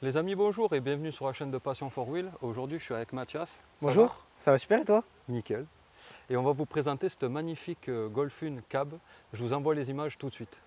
Les amis, bonjour et bienvenue sur la chaîne de Passion for Wheel. Aujourd'hui, je suis avec Mathias. Bonjour, ça va super et toi? Nickel. Et on va vous présenter cette magnifique Golf 1 cab. Je vous envoie les images tout de suite.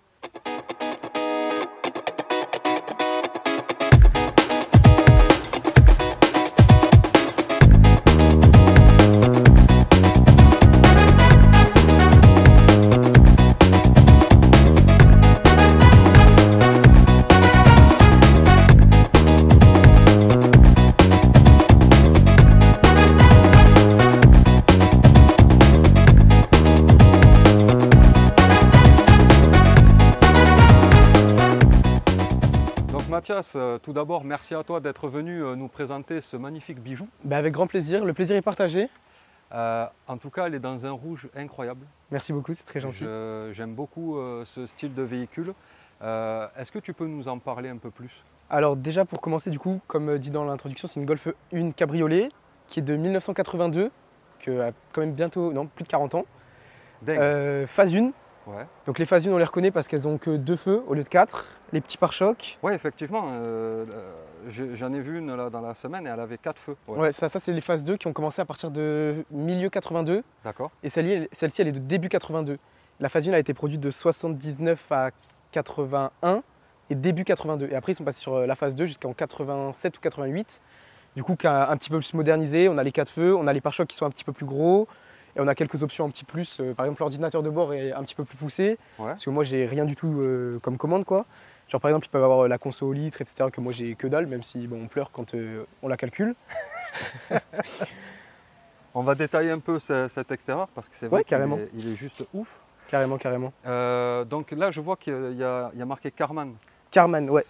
Mathias, tout d'abord, merci à toi d'être venu nous présenter ce magnifique bijou. Avec grand plaisir, le plaisir est partagé. En tout cas, elle est dans un rouge incroyable. Merci beaucoup, c'est très gentil. J'aime beaucoup ce style de véhicule. Est-ce que tu peux nous en parler un peu plus? Alors déjà pour commencer du coup, comme dit dans l'introduction, c'est une Golf 1 cabriolet qui est de 1982, qui a quand même bientôt, non, plus de 40 ans. Phase 1. Ouais. Donc les phases 1 on les reconnaît parce qu'elles ont que 2 feux au lieu de 4, les petits pare-chocs. Oui effectivement, j'en ai vu une là, dans la semaine et elle avait 4 feux. Ouais, ça c'est les phases 2 qui ont commencé à partir de milieu 82. D'accord. Et celle-ci elle est de début 82. La phase 1 a été produite de 79 à 81 et début 82. Et après ils sont passés sur la phase 2 jusqu'en 87 ou 88. Du coup qui a un petit peu plus modernisé, on a les 4 feux, on a les pare-chocs qui sont un petit peu plus gros. Et on a quelques options un petit plus, par exemple l'ordinateur de bord est un petit peu plus poussé, parce que moi j'ai rien du tout comme commande quoi. Genre par exemple ils peuvent avoir la console au litre, etc. que moi j'ai que dalle, même si bon, on pleure quand on la calcule. On va détailler un peu cet extérieur parce que c'est vrai qu'il est juste ouf. Carrément, carrément. Donc là je vois qu'il y a marqué Karmann. Karmann, ouais.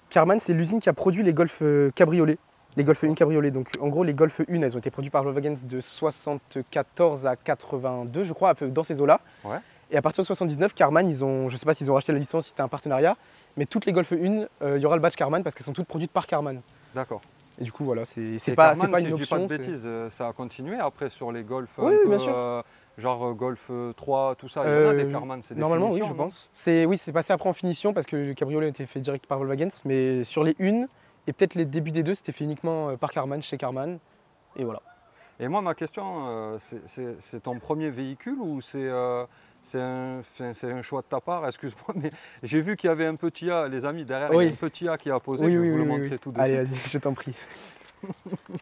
Karmann c'est l'usine qui a produit les Golf cabriolets. Les Golf 1 cabriolet, donc en gros les Golf 1 elles ont été produites par Volkswagen de 74 à 82 je crois, un peu dans ces eaux-là. Ouais. Et à partir de 79, Karmann, je ne sais pas s'ils ont racheté la licence, si c'était un partenariat, mais toutes les Golf 1, il y aura le badge Karmann parce qu'elles sont toutes produites par Karmann. D'accord. Et du coup voilà, c'est pas une option. Si je dis pas de bêtises, ça a continué après sur les Golf oui, bien sûr. Genre Golf 3, tout ça, il y en a des Karmann, c'est des normalement finitions, oui je pense. C'est passé après en finition parce que le cabriolet a été fait direct par Volkswagen, mais sur les 1, et peut-être les débuts des 2, c'était fait uniquement par Karmann, chez Karmann. Et voilà. Et moi, ma question, c'est ton premier véhicule ou c'est un choix de ta part? Excuse-moi, mais j'ai vu qu'il y avait un petit A, les amis, derrière, il y a un petit A qui a posé, je vais vous le montrer tout de suite. Allez, vas-y, je t'en prie. Vous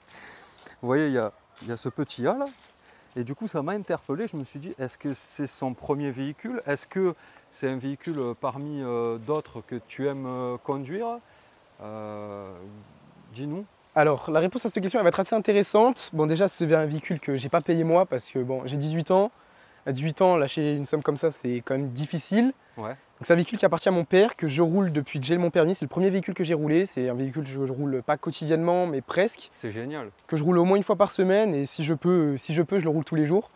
voyez, il y a ce petit A là, et du coup, ça m'a interpellé. Je me suis dit, est-ce que c'est son premier véhicule? Est-ce que c'est un véhicule parmi d'autres que tu aimes conduire? Dis-nous. Alors, la réponse à cette question elle va être assez intéressante. Bon, déjà, c'est un véhicule que j'ai pas payé moi parce que bon, j'ai 18 ans. À 18 ans, lâcher une somme comme ça, c'est quand même difficile. Ouais. Donc, c'est un véhicule qui appartient à mon père, que je roule depuis que j'ai mon permis. C'est le premier véhicule que j'ai roulé. C'est un véhicule que je roule pas quotidiennement, mais presque. C'est génial. Que je roule au moins une fois par semaine et si je peux, je le roule tous les jours.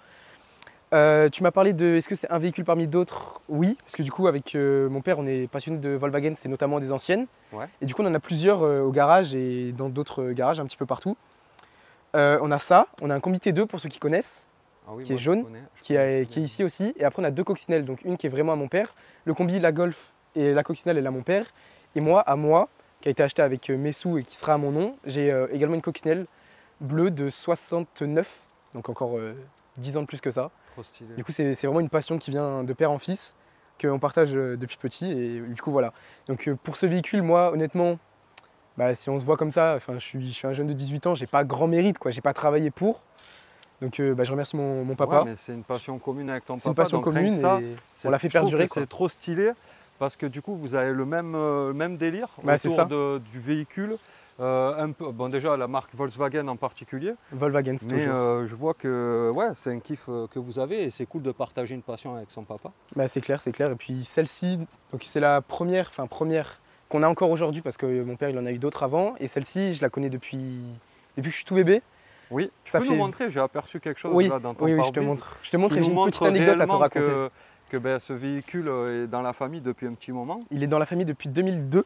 Tu m'as parlé de est-ce que c'est un véhicule parmi d'autres? Oui, parce que du coup avec mon père on est passionné de Volkswagen, c'est notamment des anciennes. Ouais. Et du coup on en a plusieurs au garage et dans d'autres garages un petit peu partout. On a ça, on a un Combi T2 pour ceux qui connaissent, qui est jaune, qui est ici aussi. Et après on a 2 coccinelles, donc une qui est vraiment à mon père. Le Combi, la Golf et la coccinelle elle est à mon père. Et moi, à moi, qui a été acheté avec mes sous et qui sera à mon nom, j'ai également une coccinelle bleue de 69, donc encore 10 ans de plus que ça. Du coup, c'est vraiment une passion qui vient de père en fils, qu'on partage depuis petit. Et du coup, voilà. Donc, pour ce véhicule, moi, honnêtement, si on se voit comme ça, je suis un jeune de 18 ans, j'ai pas grand mérite, quoi. J'ai pas travaillé pour. Donc, je remercie mon papa. Ouais, mais c'est une passion commune avec ton papa. C'est une passion commune et on l'a fait perdurer. C'est trop stylé parce que du coup, vous avez le même délire autour du véhicule. Bon déjà la marque Volkswagen en particulier. Volkswagen, c'est toujours. Mais je vois que c'est un kiff que vous avez et c'est cool de partager une passion avec son papa. C'est clair, c'est clair. Et puis celle-ci, c'est la première qu'on a encore aujourd'hui parce que mon père il en a eu d'autres avant. Et celle-ci, je la connais depuis que je suis tout bébé. Oui, tu peux nous montrer, j'ai aperçu quelque chose là dans ton pare-brise. Je te montre. Je te montre et j'ai une petite anecdote à te raconter. Que ce véhicule est dans la famille depuis un petit moment. Il est dans la famille depuis 2002.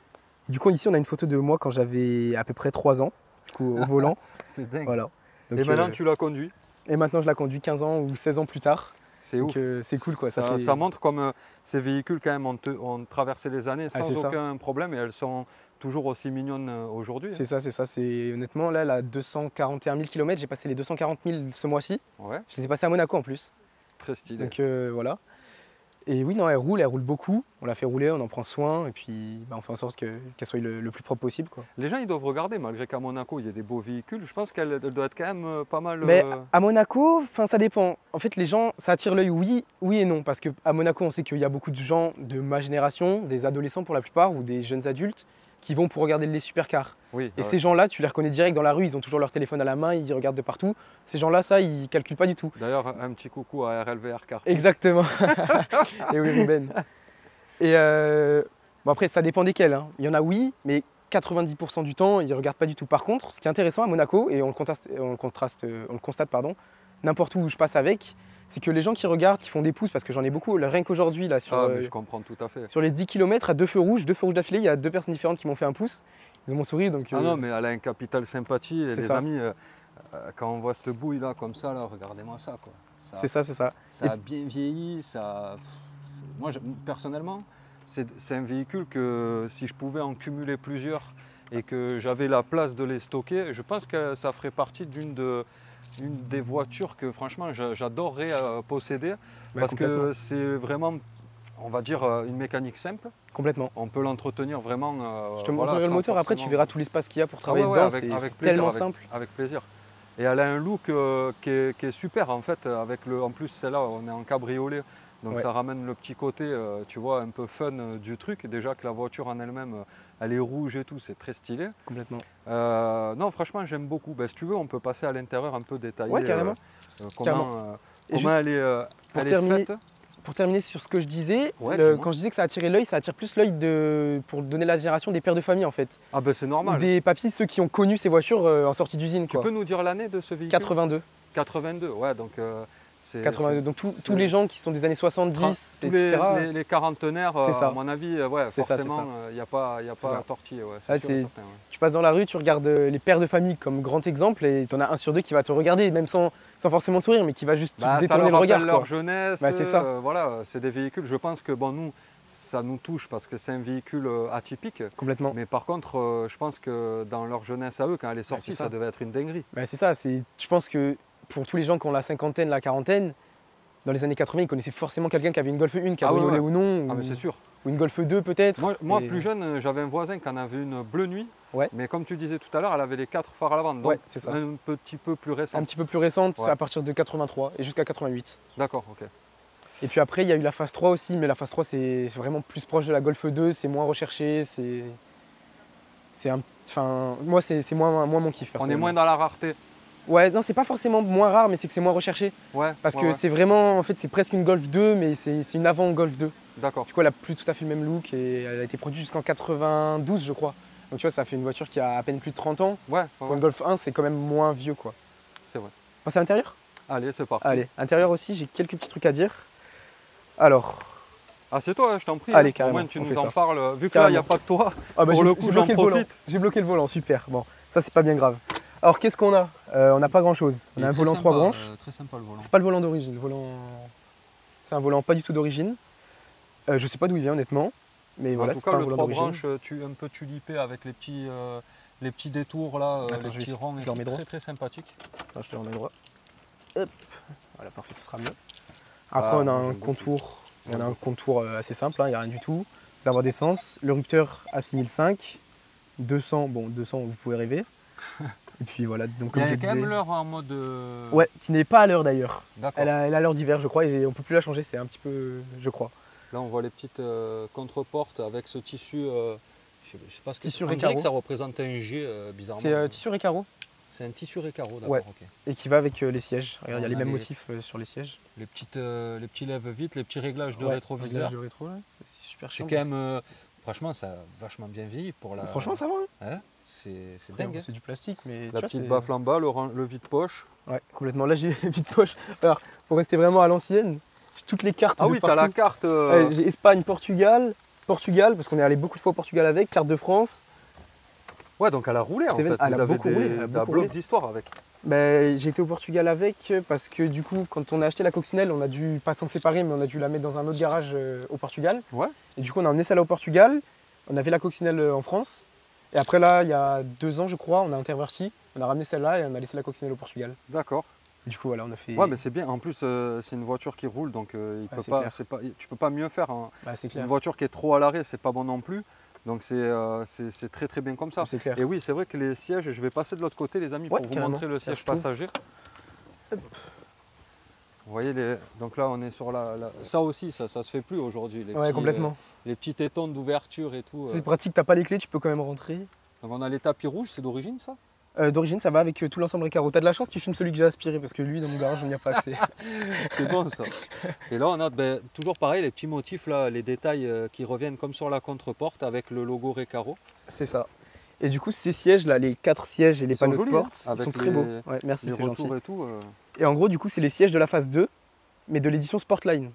Et du coup, ici, on a une photo de moi quand j'avais à peu près 3 ans, du coup, au volant. C'est dingue. Voilà. Donc, et maintenant, tu la conduis? Et maintenant, je la conduis 15 ans ou 16 ans plus tard. C'est ouf. C'est cool quoi. Ça montre comme ces véhicules quand même ont traversé les années sans aucun problème et elles sont toujours aussi mignonnes aujourd'hui. C'est ça. Honnêtement, là, elle a 241 000 km. J'ai passé les 240 000 ce mois-ci. Ouais. Je les ai passés à Monaco en plus. Très stylé. Donc voilà. Et oui, non, elle roule beaucoup. On la fait rouler, on en prend soin et puis on fait en sorte qu'elle soit le plus propre possible, quoi. Les gens, ils doivent regarder, malgré qu'à Monaco, il y ait des beaux véhicules. Je pense qu'elle doit être quand même pas mal... Mais à Monaco, ça dépend. En fait, les gens, ça attire l'œil, oui et non. Parce qu'à Monaco, on sait qu'il y a beaucoup de gens de ma génération, des adolescents pour la plupart, ou des jeunes adultes, qui vont pour regarder les supercars. Oui, et ces gens-là, tu les reconnais direct dans la rue, ils ont toujours leur téléphone à la main, ils regardent de partout. Ces gens-là, ça, ils calculent pas du tout. D'ailleurs, un petit coucou à RLVR Car. Exactement. Et oui, Ruben. Et bon, après, ça dépend desquels, hein. Il y en a, oui, mais 90% du temps, ils ne regardent pas du tout. Par contre, ce qui est intéressant à Monaco, et on le constate, n'importe où je passe avec, c'est que les gens qui regardent, qui font des pouces, parce que j'en ai beaucoup, rien qu'aujourd'hui, là, je comprends tout à fait. Sur les 10 km, à deux feux rouges d'affilée, il y a 2 personnes différentes qui m'ont fait un pouce. Ils ont mon sourire, donc... Ah non, mais elle a un capital sympathie, et les amis, quand on voit cette bouille là, comme ça, là, regardez-moi ça, quoi. C'est ça. Ça a bien vieilli, moi, personnellement, c'est un véhicule que si je pouvais en cumuler plusieurs et que j'avais la place de les stocker, je pense que ça ferait partie d'une des voitures que franchement j'adorerais posséder, parce que c'est vraiment, on va dire, une mécanique simple. Complètement. On peut l'entretenir vraiment. Je te montrerai le moteur, après tu verras tout l'espace qu'il y a pour travailler dedans, c'est tellement simple. Avec plaisir. Et elle a un look qui est super en fait, en plus celle-là on est en cabriolet. Donc ça ramène le petit côté, tu vois, un peu fun du truc. Déjà que la voiture en elle-même, elle est rouge et tout, c'est très stylé. Complètement. Non, franchement, j'aime beaucoup. Si tu veux, on peut passer à l'intérieur un peu détaillé. Ouais, carrément. Comment elle est faite. Pour terminer sur ce que je disais, quand je disais que ça attirait l'œil, ça attire plus l'œil pour donner la génération des pères de famille en fait. Ah ben c'est normal. Ou des papis, ceux qui ont connu ces voitures en sortie d'usine. Tu peux nous dire l'année de ce véhicule? 82. 82, ouais, donc... 82. Donc tous les gens qui sont des années 70, tous etc. les quarantenaires, à mon avis, forcément, il n'y a pas à tortiller. Tu passes dans la rue, tu regardes les pères de famille comme grand exemple et tu en as un sur deux qui va te regarder, même sans forcément sourire, mais qui va juste détourner le regard. Ça leur jeunesse, c'est ça. Voilà, c'est des véhicules, je pense que nous, ça nous touche parce que c'est un véhicule atypique. Complètement. Mais par contre, je pense que dans leur jeunesse à eux, quand elle est sortie, ça devait être une dinguerie. C'est ça, je pense que pour tous les gens qui ont la cinquantaine, la quarantaine, dans les années 80, ils connaissaient forcément quelqu'un qui avait une Golf 1, cabriolet ou non. Mais c'est sûr. Ou une Golf 2 peut-être. Moi plus jeune, j'avais un voisin qui en avait une bleu nuit. Ouais. Mais comme tu disais tout à l'heure, elle avait les 4 phares à l'avant. Donc c'est ça. Un petit peu plus récente. Un petit peu plus récente, à partir de 83 et jusqu'à 88. D'accord, ok. Et puis après, il y a eu la phase 3 aussi, mais la phase 3, c'est vraiment plus proche de la Golf 2, c'est moins recherché, moi, c'est moins mon kiff. On est moins dans la rareté. Ouais, non, c'est pas forcément moins rare, mais c'est que c'est moins recherché. Parce que c'est vraiment, en fait, c'est presque une Golf 2, mais c'est une avant Golf 2. D'accord. Du coup, elle a plus tout à fait le même look et elle a été produite jusqu'en 92, je crois. Donc tu vois, ça fait une voiture qui a à peine plus de 30 ans. Pour une Golf 1, c'est quand même moins vieux, quoi. C'est vrai. On passe à l'intérieur? Allez, c'est parti. Allez, intérieur aussi, j'ai quelques petits trucs à dire. Alors... Ah, c'est toi, je t'en prie. Allez, carrément. Au moins, tu nous en parles. Vu que là, il n'y a pas de toi, pour le coup, j'en profite. J'ai bloqué le volant, super. Bon, ça, c'est pas bien grave. Alors, qu'est-ce qu'on a? On n'a pas grand-chose. On a un volant 3 branches. Très sympa, le volant. C'est pas le volant d'origine. C'est un volant pas du tout d'origine. Je sais pas d'où il vient, honnêtement. Mais voilà, en tout cas, le 3 branches, un peu tulipé avec les petits détours, là, les petits ronds. Je le remets droit. Très sympathique. Attends, je te remets droit. Hop. Voilà, parfait, ce sera mieux. Après, on a un contour. On a un contour assez simple, il n'y a rien du tout. Réservoir d'essence, le rupteur à 6005, 200, bon 200 vous pouvez rêver. Et puis voilà, donc comme je disais... Il y a quand même l'heure en mode... Ouais, qui n'est pas à l'heure d'ailleurs. D'accord. Elle a l'heure d'hiver je crois et on ne peut plus la changer, c'est un petit peu, je crois. Là on voit les petites contreportes avec ce tissu, je sais pas ce que tissu on dirait que ça représente un G bizarrement. C'est tissu récaro. C'est un tissu récaro, d'accord. Ouais. Okay. Et qui va avec les sièges. Regarde, il y a les mêmes motifs sur les sièges. Les petits lève-vitres, les petits réglages de rétroviseur. De rétro, c'est super chiant. C'est quand même, franchement, ça a vachement bien vieilli pour la. Franchement, ça va. Hein, c'est dingue. C'est du plastique, mais. La petite baffe en bas, le vide-poche. Ouais, complètement. Là, j'ai vide-poche. Alors, pour rester vraiment à l'ancienne, j'ai toutes les cartes. Ah oui, t'as la carte. J'ai Espagne, Portugal, parce qu'on est allé beaucoup de fois au Portugal avec, carte de France. Ouais, donc elle a roulé en fait. Elle a beaucoup roulé. Un bloc d'histoire avec. J'ai été au Portugal avec parce que du coup, quand on a acheté la coccinelle, on a dû, pas s'en séparer, mais on a dû la mettre dans un autre garage au Portugal. Ouais. Et du coup, on a emmené ça là au Portugal, on avait la coccinelle en France. Et après là, il y a 2 ans, je crois, on a interverti, on a ramené celle-là et on a laissé la coccinelle au Portugal. D'accord. Du coup, voilà, on a fait... Ouais, mais c'est bien. En plus, c'est une voiture qui roule, donc tu peux pas mieux faire. Hein. C'est clair. Une voiture qui est trop à l'arrêt, c'est pas bon non plus. Donc c'est très très bien comme ça. C'est clair. Et oui, c'est vrai que les sièges, je vais passer de l'autre côté, les amis, pour vous montrer le siège passager. Hop. Vous voyez, donc là, on est sur ça aussi, ça se fait plus aujourd'hui. Ouais, complètement. Les petits tétons d'ouverture et tout. C'est pratique, t'as pas les clés, tu peux quand même rentrer. Donc on a les tapis rouges, c'est d'origine ça? D'origine, ça va avec tout l'ensemble Recaro. T'as de la chance, tu filmes celui que j'ai aspiré parce que lui, dans mon garage, on n'y a pas accès. C'est bon ça. Et là, on a toujours pareil, les petits motifs, là, les détails qui reviennent comme sur la contre-porte avec le logo Recaro. C'est ça. Et du coup, ces sièges-là, les 4 sièges et les panneaux de porte, hein, ils sont très beaux. Ouais, merci, c'est gentil. Et tout. Et en gros, du coup, c'est les sièges de la phase 2, mais de l'édition Sportline.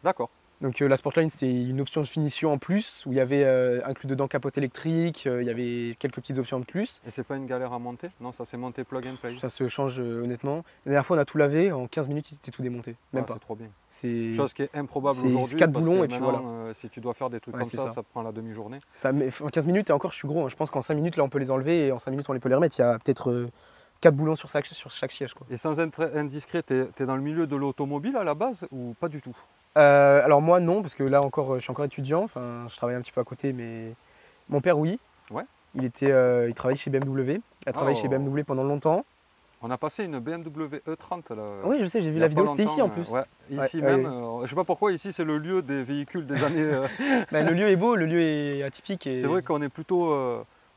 D'accord. Donc la Sportline, c'était une option de finition en plus, où il y avait inclus dedans capote électrique, il y avait quelques petites options de plus. Et c'est pas une galère à monter? Non, ça s'est monté plug and play. Ça se change honnêtement. La dernière fois, on a tout lavé, en 15 minutes, c'était tout démonté. Même pas. C'est trop bien. C'est chose qui est improbable aujourd'hui. C'est 4 boulons et puis voilà. Si tu dois faire des trucs comme ça, ça te prend la demi-journée. En 15 minutes, et encore, je suis gros. Hein. Je pense qu'en 5 minutes, là, on peut les enlever et en 5 minutes, on peut les remettre. Il y a peut-être 4 boulons sur chaque siège. Quoi. Et sans être indiscret, tu es dans le milieu de l'automobile à la base ou pas du tout? Alors moi non, parce que là encore, je suis encore étudiant, enfin je travaille un petit peu à côté, mais mon père oui. Ouais. Il travaillait chez BMW, il a travaillé chez BMW pendant longtemps. On a passé une BMW E30 là. Oui je sais, j'ai vu la vidéo, c'était ici en plus. Ouais, ici même, je sais pas pourquoi ici c'est le lieu des véhicules des années... Le lieu est beau, le lieu est atypique. Et... C'est vrai qu'on est plutôt...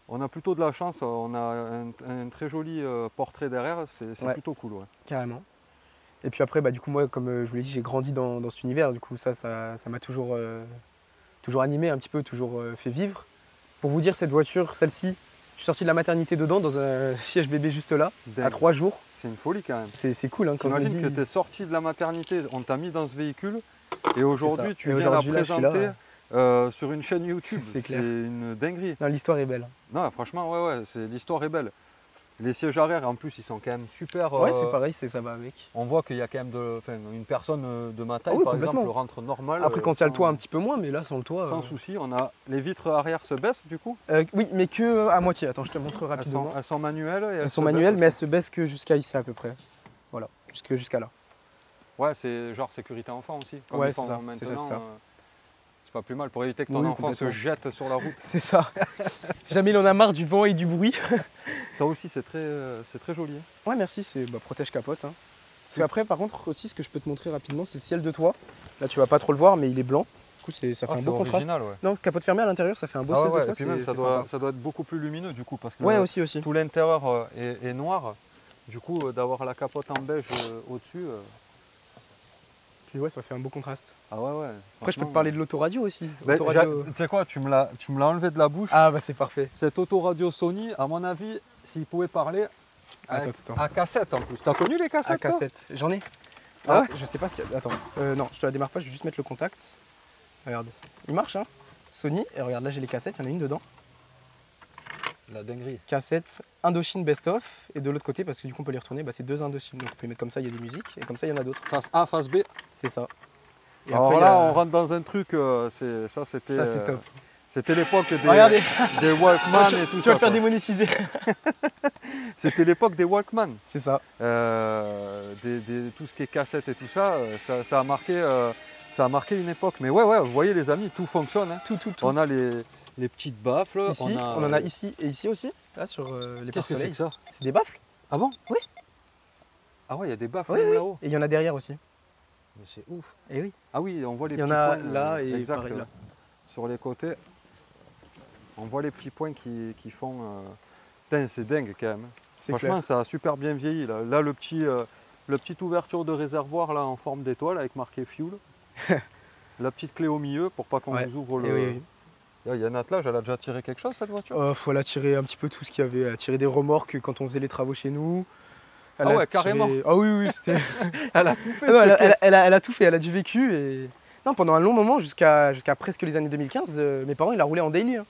on a plutôt de la chance, on a un très joli portrait derrière, c'est plutôt cool. Ouais. Carrément. Et puis après, du coup, moi, comme je vous l'ai dit, j'ai grandi dans cet univers. Du coup, ça m'a toujours animé un petit peu, toujours fait vivre. Pour vous dire, cette voiture, celle-ci, je suis sorti de la maternité dedans, dans un siège bébé juste là, à 3 jours. C'est une folie quand même. C'est cool. Hein, t'imagines que tu es sorti de la maternité, on t'a mis dans ce véhicule, et aujourd'hui, tu viens la présenter sur une chaîne YouTube. C'est une dinguerie. L'histoire est belle. Non, franchement, l'histoire est belle. Les sièges arrière, en plus, ils sont quand même super. Ouais, c'est pareil, ça va avec. On voit qu'il y a quand même une personne de ma taille, par exemple, rentre normal. Après, quand il y a le toit un petit peu moins, mais là, sans le toit. Sans souci, on a les vitres arrière se baissent du coup. Oui, mais que à moitié. Attends, je te montre rapidement. Elles sont manuelles. Elles sont manuelles, mais elles se baissent que jusqu'à ici à peu près. Voilà, jusqu'à là. Ouais, c'est genre sécurité enfant aussi. Comme ouais, ils font maintenant. C'est pas plus mal pour éviter que ton enfant se jette sur la route. C'est ça. Si jamais il en a marre du vent et du bruit. Ça aussi, c'est très joli. Ouais, merci, c'est protège capote. Hein. Parce qu'après, par contre, aussi, ce que je peux te montrer rapidement, c'est le ciel de toit. Là, tu vas pas trop le voir, mais il est blanc. Du coup, ça fait un beau contraste. Ouais. Non, capote fermée à l'intérieur, ça fait un beau ciel de toit. Et puis même, ça doit être beaucoup plus lumineux du coup, parce que aussi. Tout l'intérieur est noir. Du coup, d'avoir la capote en beige au-dessus. Puis ouais, ça fait un beau contraste. Ah ouais. Après, je peux te parler de l'autoradio aussi. Tu sais quoi, tu me l'as enlevé de la bouche. Ah c'est parfait. Cette autoradio Sony, à mon avis, s'il pouvait parler à cassette en plus. T'as connu les cassettes? À cassette, j'en ai. Ah ouais. Je sais pas ce qu'il y a. Attends, non, je te la démarre pas, je vais juste mettre le contact. Regarde, il marche hein. Sony, et regarde là j'ai les cassettes, il y en a une dedans. La dinguerie. Cassette Indochine Best of, et de l'autre côté, parce que du coup on peut les retourner, c'est 2 Indochine. Donc on peut les mettre comme ça, il y a des musiques, et comme ça il y en a d'autres. Face A, face B. C'est ça. Et alors après, là, on rentre dans un truc, c'était top. C'était l'époque des Walkman et tout ça. Tu vas le faire démonétiser. C'était l'époque des Walkman. C'est ça. Tout ce qui est cassette et tout ça, ça a marqué une époque. Mais ouais, vous voyez les amis, tout fonctionne. Hein. Tout. On a les petites baffles. Ici, on en a ici et ici aussi. Là sur les Qu'est-ce que c'est que ça? C'est des baffles. Ah bon? Oui. Ah ouais, il y a des baffles même là-haut. Et il y en a derrière aussi. Mais c'est ouf. Et oui. Ah oui, on voit les petits Il points. y en a là et pareil là. Sur les côtés, on voit les petits points qui font... c'est dingue quand même. Franchement, ça a super bien vieilli. Là le petite ouverture de réservoir là, en forme d'étoile avec marqué Fuel. La petite clé au milieu pour pas qu'on vous ouvre le... Oui. Il y a un attelage, elle a déjà tiré quelque chose cette voiture? Elle a tiré un petit peu tout ce qu'il y avait. Elle a tiré des remorques quand on faisait les travaux chez nous. Carrément. Ah oui, c'était... Elle a tout fait. Elle a tout fait, elle a du vécu. Et... Non, pendant un long moment, jusqu'à presque les années 2015, mes parents, ils la roulaient en daily. Hein.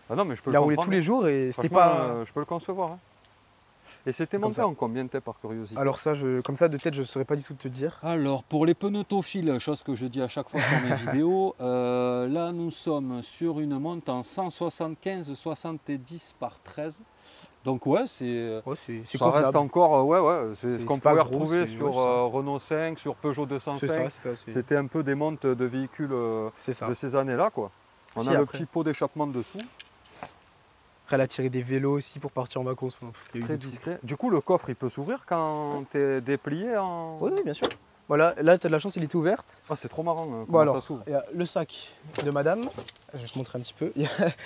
Ah non, mais je peux il la roulait tous les jours et c'était pas... je peux le concevoir. Hein. Et c'était monté en combien de temps par curiosité? Alors ça, comme ça de tête, je ne saurais pas du tout te dire. Alors pour les pneutophiles, chose que je dis à chaque fois sur mes vidéos, là nous sommes sur une monte en 175-70 par 13. Donc ouais, ça reste encore, c'est ce qu'on pouvait retrouver sur Renault 5, sur Peugeot 205. C'était un peu des montes de véhicules de ces années-là, quoi. On a le petit pot d'échappement dessous. Après, elle a tiré des vélos aussi pour partir en vacances. Très discret. Du coup, le coffre, il peut s'ouvrir quand tu es déplié en... Oui, bien sûr. Voilà, là, tu as de la chance, il était ouverte. Ah, c'est trop marrant comment ça s'ouvre. Il y a le sac de madame. Je vais te montrer un petit peu.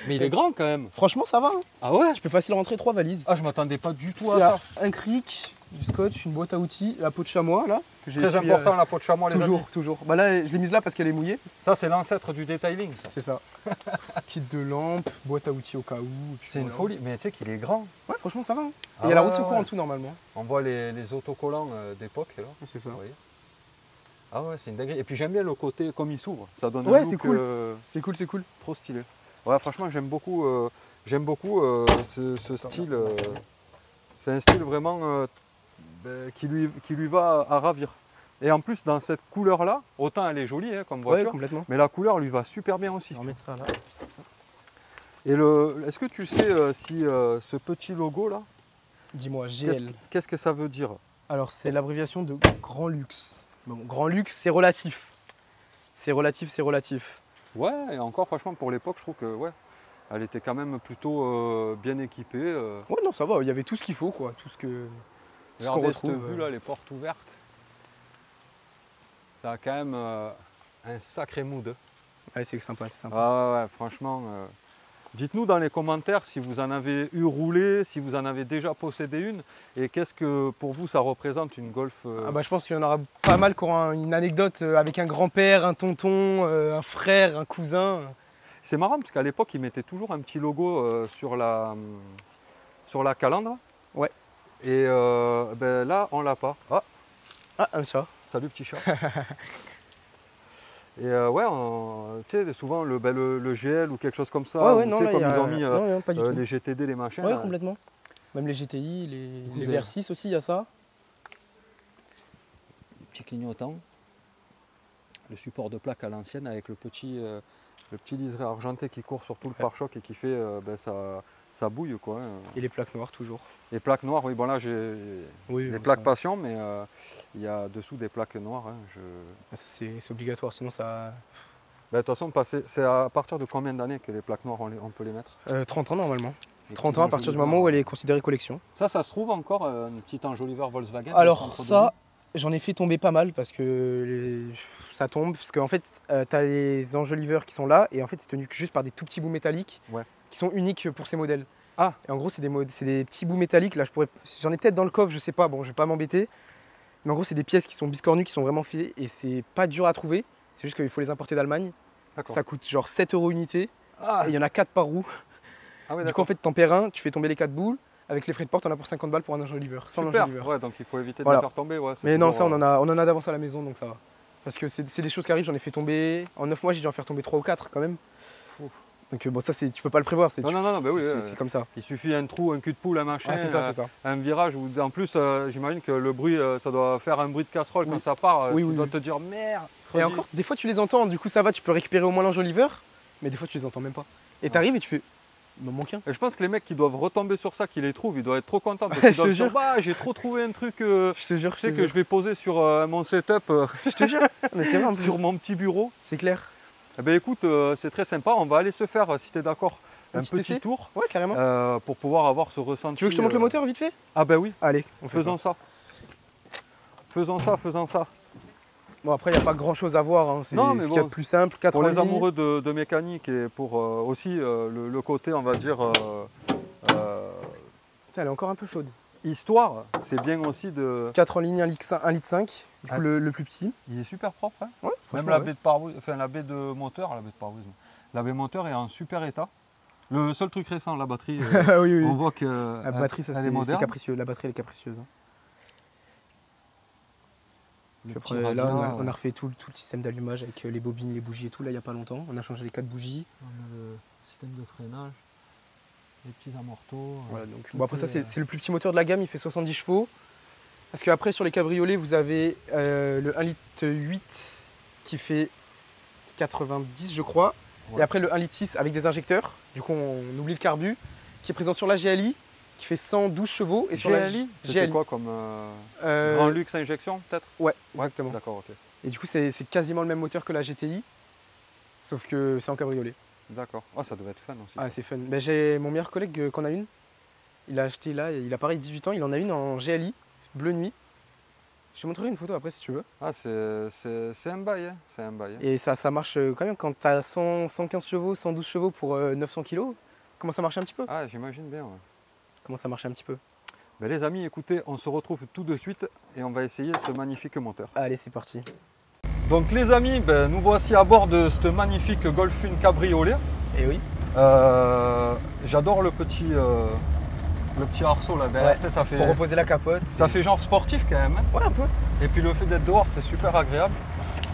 Mais il est grand quand même. Franchement, ça va. Hein. Ah ouais? Je peux facilement rentrer 3 valises. Ah, je m'attendais pas du tout à ça. Un cric, du scotch, une boîte à outils, la peau de chamois là. Très important la peau de chamois, les amis. Toujours. Bah là, je l'ai mise là parce qu'elle est mouillée. Ça, c'est l'ancêtre du detailing, ça. C'est ça. Kit de lampe, boîte à outils au cas où. C'est une folie, mais tu sais qu'il est grand. Ouais, franchement, ça va. Hein. Et il y a la roue de secours en dessous normalement. On voit les autocollants d'époque là. C'est ça. Ah ouais, c'est une dinguerie. Et puis j'aime bien le côté comme il s'ouvre. Ça donne un look. C'est cool. C'est cool. Trop stylé. Ouais, franchement, j'aime beaucoup ce style. C'est un style vraiment qui lui va à ravir. Et en plus, dans cette couleur-là, autant elle est jolie comme voiture, mais la couleur lui va super bien aussi. On va mettre ça là. Et est-ce que tu sais si ce petit logo là, dis-moi, GL. Qu'est-ce que ça veut dire? Alors, c'est l'abréviation de Grand Luxe. Bon, Grand Luxe, c'est relatif. C'est relatif. Ouais, et encore, franchement, pour l'époque, je trouve que elle était quand même plutôt bien équipée. Ouais, non, ça va. Il y avait tout ce qu'il faut, quoi. Tout ce que. Regardez cette vue là, les portes ouvertes. Ça a quand même un sacré mood. Ouais, c'est sympa, Ah ouais, franchement. Dites-nous dans les commentaires si vous en avez eu roulé, si vous en avez déjà possédé une, et qu'est-ce que pour vous ça représente une Golf Ah bah, je pense qu'il y en aura pas mal qui auront une anecdote avec un grand-père, un tonton, un frère, un cousin. C'est marrant parce qu'à l'époque ils mettaient toujours un petit logo sur la calandre. Ouais. Et là on l'a pas. Ah, un chat. Salut petit chat. Et tu sais, souvent le GL ou quelque chose comme ça, tu sais, comme ils ont mis les GTD, les machins. Ouais, complètement. Même les GTI, les VR6 aussi, il y a ça. Petit clignotant. Le support de plaque à l'ancienne avec le petit liseré argenté qui court sur tout le pare-choc et qui fait ça bouille quoi. Et les plaques noires toujours. Les plaques noires, oui, bon là j'ai des plaques passion, mais il y a dessous des plaques noires. C'est obligatoire, sinon ça... De toute façon, c'est à partir de combien d'années que les plaques noires on peut les mettre? 30 ans normalement. 30 ans à partir du moment où elle est considérée collection. Ça se trouve encore, un petit enjoliveur Volkswagen? Alors ça, j'en ai fait tomber pas mal parce que ça tombe. Parce qu'en fait, tu as les enjoliveurs qui sont là et en fait c'est tenu juste par des tout petits bouts métalliques qui sont uniques pour ces modèles. Ah. Et en gros, c'est des petits bouts métalliques. Là, j'en ai peut-être dans le coffre, je sais pas, bon, je vais pas m'embêter. Mais en gros, c'est des pièces qui sont biscornues, qui sont vraiment faites et c'est pas dur à trouver. C'est juste qu'il faut les importer d'Allemagne. Ça coûte genre 7 € unité. Et il y en a 4 par roue. Du coup, en fait, t'en perds un, tu fais tomber les 4 boules. Avec les frais de porte, on a pour 50 balles pour un enjoliveur. Super, donc il faut éviter de les faire tomber. Mais non, ça, on en a d'avance à la maison, donc ça va. Parce que c'est des choses qui arrivent, j'en ai fait tomber. En 9 mois, j'ai dû en faire tomber 3 ou 4 quand même. Donc bon, ça, tu peux pas le prévoir. Non, bah oui, c'est comme ça. Il suffit un trou, un cul de poule, un machin, c'est ça. un virage. Où, en plus, j'imagine que le bruit, ça doit faire un bruit de casserole quand ça part. Tu dois te dire merde. Et encore, des fois, tu les entends, du coup, ça va, tu peux récupérer au moins l'enjoliveur. Mais des fois, tu les entends même pas. Et t'arrives et tu fais... Il m'en manque un. Et je pense que les mecs qui doivent retomber sur ça, qui les trouvent, ils doivent être trop contents. Parce qu'ils doivent se dire, j'ai trop trouvé un truc je te jure, que je vais poser sur mon setup. Je te jure, mais c'est vrai, sur mon petit bureau. C'est clair. Eh ben écoute, c'est très sympa. On va aller se faire, si tu es d'accord, un petit tour. Ouais, carrément. Pour pouvoir avoir ce ressenti. Tu veux que je te montre le moteur vite fait? Ah ben oui. Allez, faisons ça. Faisons ça. Bon, après, il n'y a pas grand chose à voir. Hein. C'est ce qu'il y a de plus simple. Pour les amoureux de mécanique et pour aussi le côté, on va dire. Elle est encore un peu chaude. Histoire, c'est bien aussi de. 4 en ligne, 1,5 litre, du coup le plus petit. Il est super propre. Hein. Ouais, même la baie de paroisse, enfin la baie de moteur, la baie moteur est en super état. Le seul truc récent, la batterie, oui. On voit que la batterie, c'est capricieux. La batterie, elle est capricieuse. Hein. Puis après, là, on a refait tout le système d'allumage avec les bobines, les bougies et tout, là, il n'y a pas longtemps. On a changé les 4 bougies. On a le système de freinage. Les petits amortos. Voilà, donc, bon, après ça c'est le plus petit moteur de la gamme, il fait 70 chevaux. Parce qu'après sur les cabriolets vous avez le 1,8 litre qui fait 90 je crois. Ouais. Et après le 1,6 litre avec des injecteurs, du coup on oublie le carbu, qui est présent sur la GLI, qui fait 112 chevaux. Et sur GLI, c'était quoi comme Grand Luxe injection peut-être? Ouais, exactement. D'accord, ok. Et du coup c'est quasiment le même moteur que la GTI, sauf que c'est en cabriolet. D'accord. Ah, ça devait être fun aussi. Ah, c'est fun. Ben, j'ai mon meilleur collègue qui en a une. Il a acheté là, il a pareil 18 ans, il en a une en GLI, bleu nuit. Je te montrerai une photo après si tu veux. Ah, c'est un bail, hein. C'est un bail. Hein. Et ça marche quand même quand tu as 115 chevaux, 112 chevaux pour 900 kg. Comment ça marche un petit peu? Ah, j'imagine bien, ouais. Comment ça marche un petit peu? Ben, les amis, écoutez, on se retrouve tout de suite et on va essayer ce magnifique moteur. Allez, c'est parti. Donc les amis, ben, nous voici à bord de ce magnifique Golf 1 cabriolet. Et oui. J'adore le petit arceau là derrière. Ouais, tu sais, ça fait, pour reposer la capote. Ça fait genre sportif quand même. Hein. Ouais, un peu. Et puis le fait d'être dehors, c'est super agréable.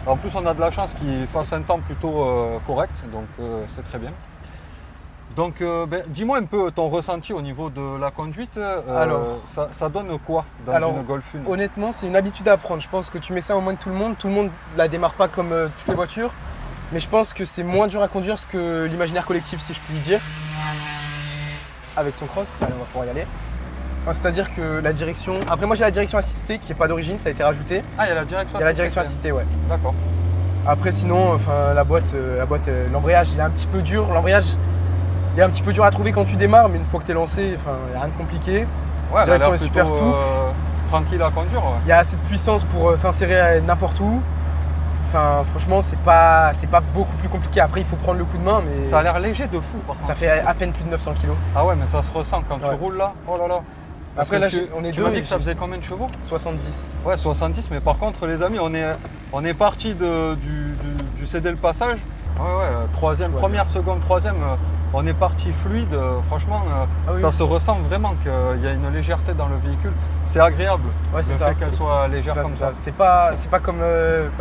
En plus, on a de la chance qu'il fasse un temps plutôt correct, donc c'est très bien. Donc, ben, dis-moi un peu ton ressenti au niveau de la conduite. Alors, ça donne quoi dans une Golf 1? Honnêtement, c'est une habitude à apprendre. Je pense que tu mets ça aux mains de tout le monde. Tout le monde ne la démarre pas comme toutes les voitures. Mais je pense que c'est moins dur à conduire que l'imaginaire collectif, si je puis dire. Avec son cross, allez, on va pouvoir y aller. Enfin, c'est-à-dire que la direction... Après, moi, j'ai la direction assistée qui n'est pas d'origine, ça a été rajouté. Ah, il y a la direction assistée? Il y a la direction assistée, ouais. D'accord. Après, sinon, enfin, la boîte, l'embrayage, il est un petit peu dur. L'embrayage... Il est un petit peu dur à trouver quand tu démarres, mais une fois que tu es lancé, il n'y a rien de compliqué. Ouais, la direction est super souple. Tranquille à conduire. Ouais. Il y a assez de puissance pour s'insérer n'importe où. Enfin, franchement, c'est pas beaucoup plus compliqué. Après, il faut prendre le coup de main. Mais ça a l'air léger de fou, par contre. Ça fait à peine plus de 900 kg. Ah ouais, mais ça se ressent quand tu roules là. Oh là là. Après, là, on est tu m'as dit que ça faisait combien de chevaux? 70. Ouais, 70, mais par contre, les amis, on est parti du céder le passage. Ouais, troisième, première, seconde, troisième, on est parti fluide. Franchement, ça se ressent vraiment qu'il y a une légèreté dans le véhicule. C'est agréable, le fait qu'elle soit légère comme ça. C'est pas comme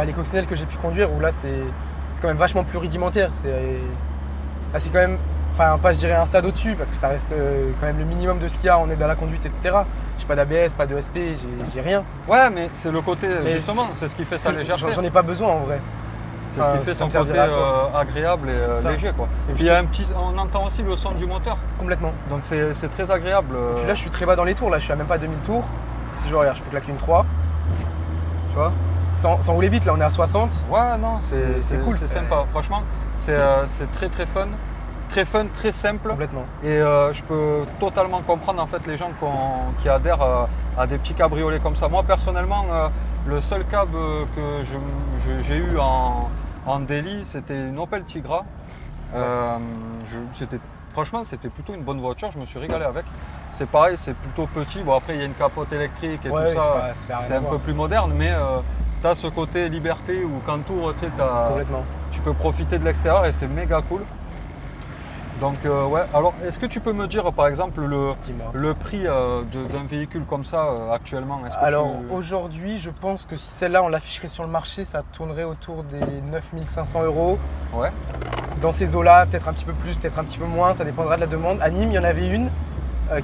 les coccinelles que j'ai pu conduire où là c'est quand même vachement plus rudimentaire. Là c'est quand même, enfin pas je dirais un stade au-dessus parce que ça reste quand même le minimum de ce qu'il y a, on est dans la conduite, etc. J'ai pas d'ABS, pas de ESP, j'ai rien. Ouais, mais c'est le côté, justement, c'est ce qui fait sa légèreté. J'en ai pas besoin en vrai. C'est ce qui fait son côté agréable et léger, quoi. Et puis il y a on entend aussi le son du moteur. Complètement. Donc c'est très agréable. Et puis là je suis très bas dans les tours, là je suis à même pas 2000 tours. Si je regarde, je peux claquer une 3. Tu vois, sans rouler vite, là on est à 60. Ouais, non, c'est cool, c'est sympa. Franchement, c'est très très fun. Très fun, très simple. Complètement. Et je peux totalement comprendre en fait les gens qui adhèrent à des petits cabriolets comme ça. Moi personnellement, le seul cab que j'ai eu en daily, c'était une Opel Tigra. Franchement, c'était plutôt une bonne voiture, je me suis régalé avec. C'est pareil, c'est plutôt petit. Bon, après, il y a une capote électrique et tout ça. C'est un peu plus moderne, mais tu as ce côté liberté où quand tu ouvres, tu peux profiter de l'extérieur et c'est méga cool. Donc, ouais. Alors, est-ce que tu peux me dire, par exemple, le prix d'un véhicule comme ça actuellement? Alors, aujourd'hui, je pense que si celle-là, on l'afficherait sur le marché, ça tournerait autour des 9500 €. Ouais. Dans ces eaux-là, peut-être un petit peu plus, peut-être un petit peu moins, ça dépendra de la demande. À Nîmes, il y en avait une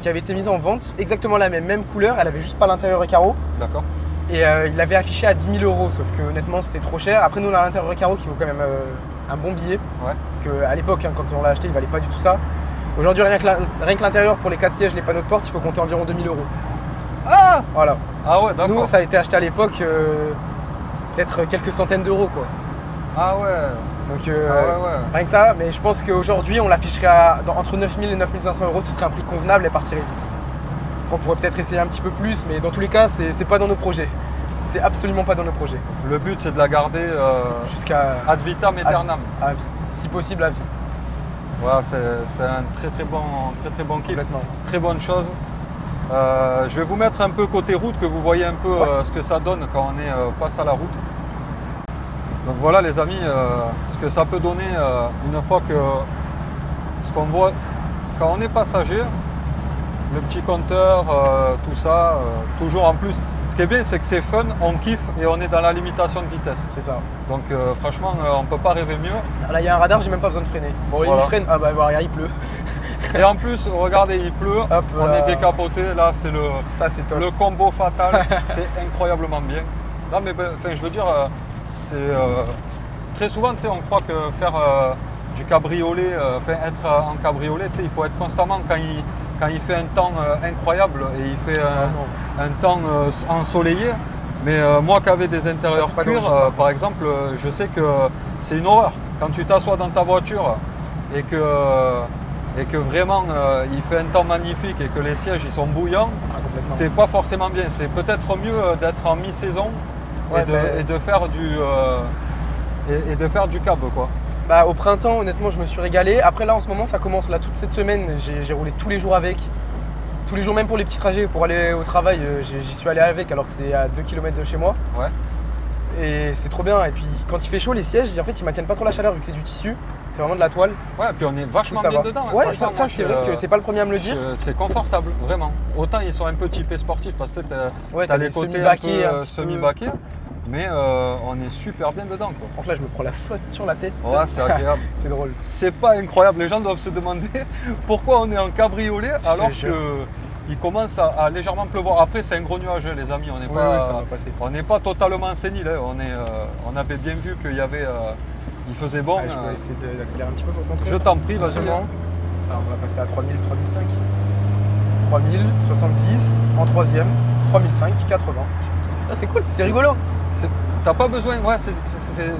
qui avait été mise en vente, exactement la même couleur, elle avait juste pas l'intérieur et carreau. D'accord. Et il l'avait affiché à 10 000 €, sauf que honnêtement, c'était trop cher. Après, nous, on a l'intérieur et carreau qui vaut quand même un bon billet. Ouais. Que à l'époque, quand on l'a acheté, il valait pas du tout ça. Aujourd'hui, rien que l'intérieur pour les 4 sièges, les panneaux de porte, il faut compter environ 2000 €. Ah! Voilà. Ah ouais, d'accord. Nous, ça a été acheté à l'époque peut-être quelques centaines d'euros, quoi. Ah ouais. Donc rien que ça, mais je pense qu'aujourd'hui, on l'afficherait entre 9000 et 9500 €, ce serait un prix convenable et partirait vite. On pourrait peut-être essayer un petit peu plus, mais dans tous les cas, c'est pas dans nos projets. C'est absolument pas dans nos projets. Le but, c'est de la garder jusqu'à ad vitam aeternam. À vie. Si possible, à vie. Voilà, c'est un très bon kiff. Complètement. Très bonne chose. Je vais vous mettre un peu côté route, que vous voyez un peu ce que ça donne quand on est face à la route. Donc voilà les amis, ce que ça peut donner une fois que ce qu'on voit quand on est passager, le petit compteur, tout ça, toujours en plus. Ce qui est bien, c'est que c'est fun, on kiffe et on est dans la limitation de vitesse. C'est ça. Donc franchement, on ne peut pas rêver mieux. Là, il y a un radar, j'ai même pas besoin de freiner. Bon, voilà. Il freine, ah bah voilà, il pleut. Et en plus, regardez, il pleut, Hop, on est décapoté. Là, c'est le combo fatal. C'est incroyablement bien. Non, mais enfin, je veux dire, très souvent, tu sais, on croit que faire du cabriolet, être en cabriolet, tu sais, il faut être constamment quand il fait un temps incroyable et il fait un temps ensoleillé. Mais moi qui avais des intérieurs cuir, par exemple, je sais que c'est une horreur. Quand tu t'assois dans ta voiture et que vraiment il fait un temps magnifique et que les sièges ils sont bouillants, c'est pas forcément bien. C'est peut-être mieux d'être en mi-saison et de faire du cab, quoi. Bah, au printemps, honnêtement, je me suis régalé. Après là, en ce moment, ça commence. Là, toute cette semaine, j'ai roulé tous les jours avec. Tous les jours, même pour les petits trajets, pour aller au travail, j'y suis allé avec alors que c'est à 2 km de chez moi. Ouais. Et c'est trop bien. Et puis quand il fait chaud, les sièges, en fait, ils maintiennent pas trop la chaleur vu que c'est du tissu. C'est vraiment de la toile. Ouais, puis on est vachement bien dedans. Ouais, ça c'est vrai que t'es pas le premier à me le dire. C'est confortable, vraiment. Autant ils sont un peu typés sportifs parce que t'as les côtés semi-baqués, un peu semi-baqués. Mais on est super bien dedans, quoi. Donc là, je me prends la flotte sur la tête. Ouais, c'est agréable. C'est drôle. C'est pas incroyable. Les gens doivent se demander pourquoi on est en cabriolet alors qu'il commence à légèrement pleuvoir. Après, c'est un gros nuage, les amis. On n'est pas totalement sénile. On avait bien vu qu'il y avait, il faisait bon. Je vais essayer d'accélérer un petit peu pour te montrer. Je t'en prie, vas-y. Alors, on va passer à 3000, 3005. 3000, 70, en troisième, 3005, 80. Ah, c'est cool, c'est rigolo. T'as pas besoin, ouais,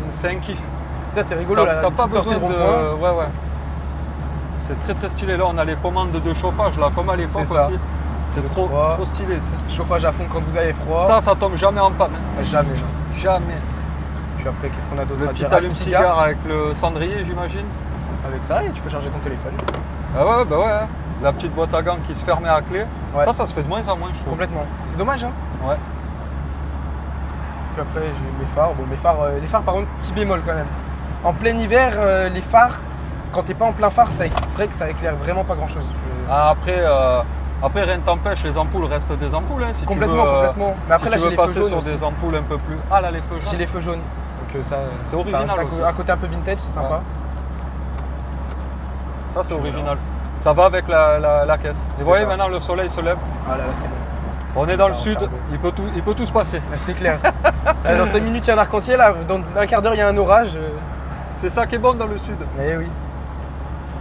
c'est un kiff. Ça, c'est rigolo. T'as pas besoin de rond-point. Ouais. C'est très très stylé. Là, on a les commandes de chauffage, là, comme à l'époque aussi. C'est trop stylé. Chauffage à fond quand vous avez froid. Ça tombe jamais en panne. Jamais. Jamais. Puis après, qu'est-ce qu'on a d'autre à dire? Le petit allume-cigare avec le cendrier, j'imagine. Avec ça, et tu peux charger ton téléphone. Ah ouais, bah ouais. La petite boîte à gants qui se fermait à clé. Ouais. Ça se fait de moins en moins, je trouve. Complètement. C'est dommage, hein. Ouais. Puis après, j'ai mes phares. Bon, les phares, par contre, petit bémol quand même. En plein hiver, les phares, quand t'es pas en plein phare, c'est vrai que ça éclaire vraiment pas grand-chose. Après, rien ne t'empêche, les ampoules restent des ampoules. Hein, si complètement. Mais après, si là, tu veux passer sur aussi. des ampoules un peu plus. Ah là, les feux jaunes. J'ai les feux jaunes. Donc ça, c'est original aussi. Un côté un peu vintage, c'est sympa. Ouais. Ça, c'est original. Ça va avec la caisse. Et vous voyez, maintenant, le soleil se lève. Ah là, c'est bon. On est dans le sud, il peut tout se passer. C'est clair. Dans 5 minutes, il y a un arc-en-ciel. Dans un quart d'heure, il y a un orage. C'est ça qui est bon dans le sud. Eh oui.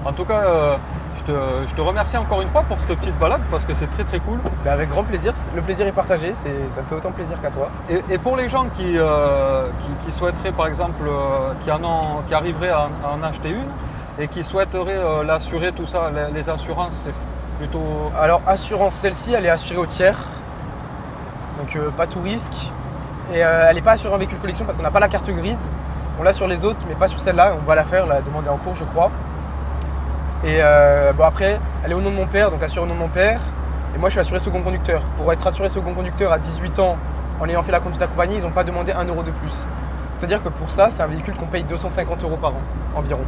En tout cas, je te remercie encore une fois pour cette petite balade parce que c'est très très cool. Ben avec grand plaisir. Le plaisir est partagé. Ça me fait autant plaisir qu'à toi. Et pour les gens qui souhaiteraient, par exemple, qui arriveraient à en acheter une et qui souhaiteraient l'assurer, tout ça, les assurances, c'est plutôt... Alors, assurance, celle-ci, elle est assurée au tiers. Donc, pas tout risque. Et elle n'est pas assurée en véhicule collection parce qu'on n'a pas la carte grise. On l'a sur les autres, mais pas sur celle-là. On va la faire, la demander en cours, je crois. Et bon, après, elle est au nom de mon père, donc assurée au nom de mon père. Et moi, je suis assuré second conducteur. Pour être assuré second conducteur à 18 ans, en ayant fait la conduite accompagnée, ils n'ont pas demandé 1 euro de plus. C'est-à-dire que pour ça, c'est un véhicule qu'on paye 250 € par an, environ.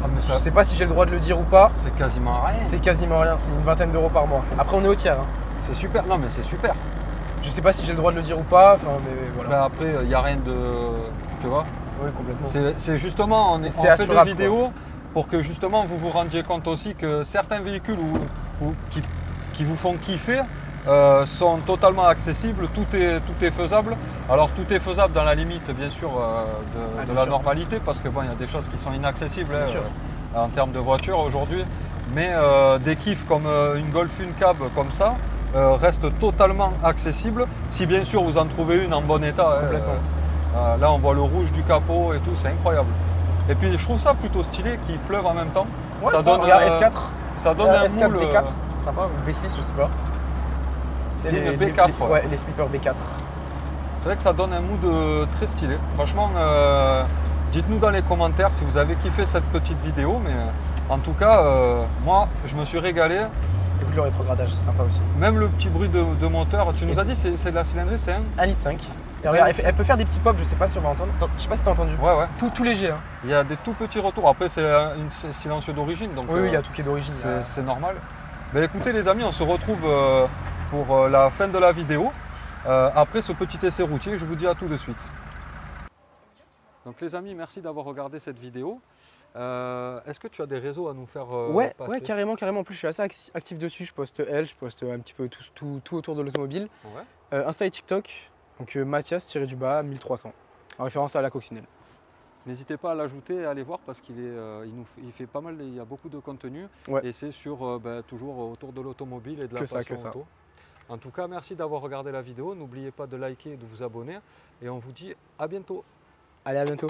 Ah, mais ça... Je ne sais pas si j'ai le droit de le dire ou pas. C'est quasiment rien. C'est quasiment rien, c'est une vingtaine d'euros par mois. Après, on est au tiers. Hein. C'est super, non mais c'est super. Je sais pas si j'ai le droit de le dire ou pas, enfin, mais voilà. Ben après, il n'y a rien de... Tu vois? Oui, complètement. C'est justement, on fait des vidéos pour que justement vous vous rendiez compte aussi que certains véhicules qui vous font kiffer sont totalement accessibles, tout est faisable. Alors tout est faisable dans la limite bien sûr de la normalité parce que bon, il y a des choses qui sont inaccessibles en termes de voiture aujourd'hui. Mais des kiffs comme une Golf, une cab comme ça restent totalement accessibles si bien sûr vous en trouvez une en bon état. Là on voit le rouge du capot et tout, c'est incroyable. Et puis je trouve ça plutôt stylé qu'il pleuve en même temps. Ouais, ça donne S4. Ça donne un S4, moule. B4, sympa, ou B6, je sais pas. C'est les B4. Ouais, les slippers B4. C'est vrai que ça donne un mood très stylé. Franchement, dites-nous dans les commentaires si vous avez kiffé cette petite vidéo. Mais en tout cas, moi, je me suis régalé. Et puis le rétrogradage, c'est sympa aussi. Même le petit bruit de moteur. Tu nous as dit c'est de la cylindrée, c'est 1,5 litre. Et regarde, elle peut faire des petits pops, je sais pas si on va entendre. Je sais pas si t'as entendu. Ouais. Tout léger. Hein. Il y a des tout petits retours. Après, c'est un silencieux d'origine. Oui, il y a tout qui est d'origine. C'est normal. Mais écoutez les amis, on se retrouve pour la fin de la vidéo. Après ce petit essai routier, je vous dis à tout de suite. Donc les amis, merci d'avoir regardé cette vidéo. Est-ce que tu as des réseaux à nous faire Ouais, passer? ouais, carrément, carrément. En plus, je suis assez actif dessus. Je poste je poste un petit peu tout autour de l'automobile. Ouais. Insta et TikTok, donc Mathias-du-bas 1300, en référence à la coccinelle. N'hésitez pas à l'ajouter et à aller voir parce il fait pas mal, il y a beaucoup de contenu Ouais. et c'est sur toujours autour de l'automobile et de la Que passion ça. auto. En tout cas, merci d'avoir regardé la vidéo. N'oubliez pas de liker et de vous abonner et on vous dit à bientôt. Allez, à bientôt.